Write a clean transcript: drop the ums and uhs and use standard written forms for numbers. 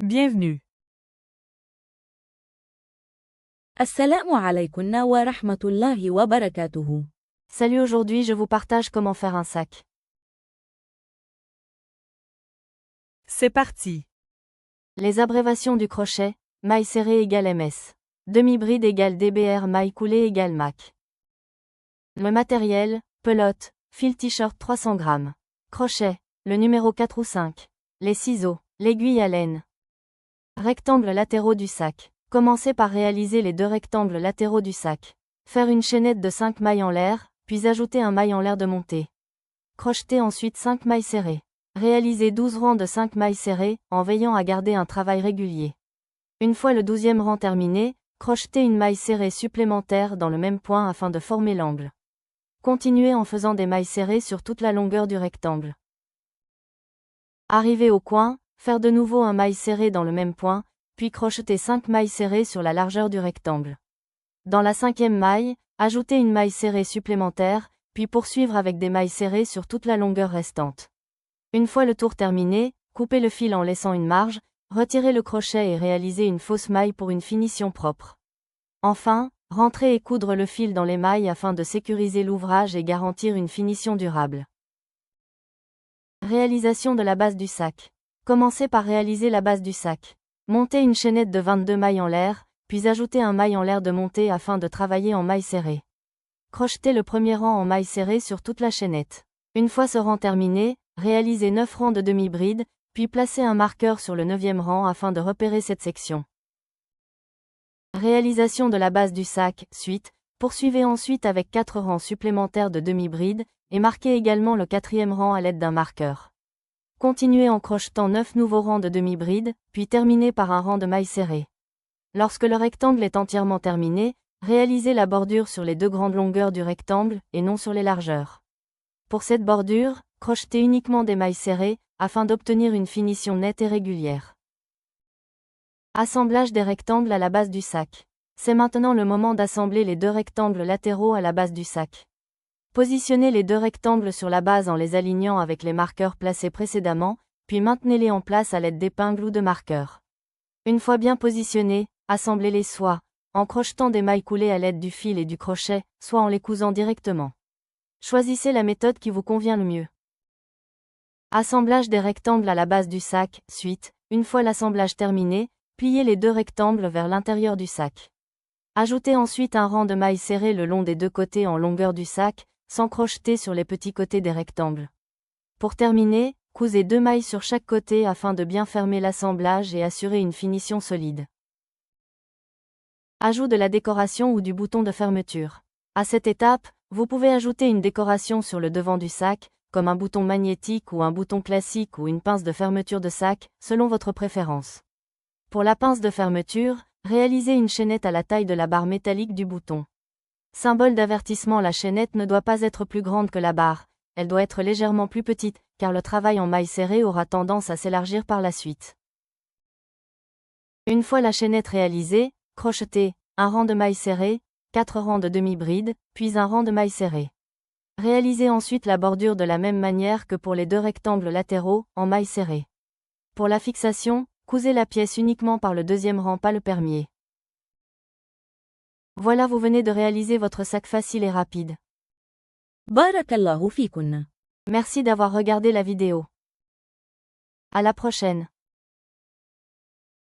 Bienvenue. السلام عليكم ورحمة الله وبركاته. Salut, aujourd'hui je vous partage comment faire un sac. C'est parti. Les abréviations du crochet, maille serrée égale MS. Demi-bride égale DBR, maille coulée égale MAC. Le matériel, pelote, fil t-shirt 300 g. Crochet, le numéro 4 ou 5. Les ciseaux, l'aiguille à laine. Rectangles latéraux du sac. Commencez par réaliser les deux rectangles latéraux du sac. Faire une chaînette de 5 mailles en l'air, puis ajouter un maille en l'air de montée. Crocheter ensuite 5 mailles serrées. Réalisez 12 rangs de 5 mailles serrées, en veillant à garder un travail régulier. Une fois le 12e rang terminé, crochetez une maille serrée supplémentaire dans le même point afin de former l'angle. Continuez en faisant des mailles serrées sur toute la longueur du rectangle. Arrivé au coin, faire de nouveau un maille serré dans le même point, puis crocheter 5 mailles serrées sur la largeur du rectangle. Dans la 5e maille, ajoutez une maille serrée supplémentaire, puis poursuivre avec des mailles serrées sur toute la longueur restante. Une fois le tour terminé, coupez le fil en laissant une marge, retirez le crochet et réalisez une fausse maille pour une finition propre. Enfin, rentrez et coudre le fil dans les mailles afin de sécuriser l'ouvrage et garantir une finition durable. Réalisation de la base du sac. Commencez par réaliser la base du sac. Montez une chaînette de 22 mailles en l'air, puis ajoutez un maille en l'air de montée afin de travailler en maille serrée. Crochetez le premier rang en maille serrée sur toute la chaînette. Une fois ce rang terminé, réalisez 9 rangs de demi-bride, puis placez un marqueur sur le 9e rang afin de repérer cette section. Réalisation de la base du sac, suite, poursuivez ensuite avec 4 rangs supplémentaires de demi-bride, et marquez également le 4e rang à l'aide d'un marqueur. Continuez en crochetant 9 nouveaux rangs de demi-bride, puis terminez par un rang de mailles serrées. Lorsque le rectangle est entièrement terminé, réalisez la bordure sur les deux grandes longueurs du rectangle, et non sur les largeurs. Pour cette bordure, crochetez uniquement des mailles serrées, afin d'obtenir une finition nette et régulière. Assemblage des rectangles à la base du sac. C'est maintenant le moment d'assembler les deux rectangles latéraux à la base du sac. Positionnez les deux rectangles sur la base en les alignant avec les marqueurs placés précédemment, puis maintenez-les en place à l'aide d'épingles ou de marqueurs. Une fois bien positionnés, assemblez-les soit en crochetant des mailles coulées à l'aide du fil et du crochet, soit en les cousant directement. Choisissez la méthode qui vous convient le mieux. Assemblage des rectangles à la base du sac, suite, une fois l'assemblage terminé, pliez les deux rectangles vers l'intérieur du sac. Ajoutez ensuite un rang de mailles serrées le long des deux côtés en longueur du sac, sans crocheter sur les petits côtés des rectangles. Pour terminer, cousez 2 mailles sur chaque côté afin de bien fermer l'assemblage et assurer une finition solide. Ajout de la décoration ou du bouton de fermeture. À cette étape, vous pouvez ajouter une décoration sur le devant du sac, comme un bouton magnétique ou un bouton classique ou une pince de fermeture de sac, selon votre préférence. Pour la pince de fermeture, réalisez une chaînette à la taille de la barre métallique du bouton. Symbole d'avertissement, la chaînette ne doit pas être plus grande que la barre, elle doit être légèrement plus petite, car le travail en maille serrée aura tendance à s'élargir par la suite. Une fois la chaînette réalisée, crochetez un rang de mailles serrées, 4 rangs de demi-bride, puis un rang de mailles serrées. Réalisez ensuite la bordure de la même manière que pour les deux rectangles latéraux, en mailles serrées. Pour la fixation, cousez la pièce uniquement par le 2e rang, pas le permier. Voilà, vous venez de réaliser votre sac facile et rapide. بارك الله فيكن. Merci d'avoir regardé la vidéo. À la prochaine.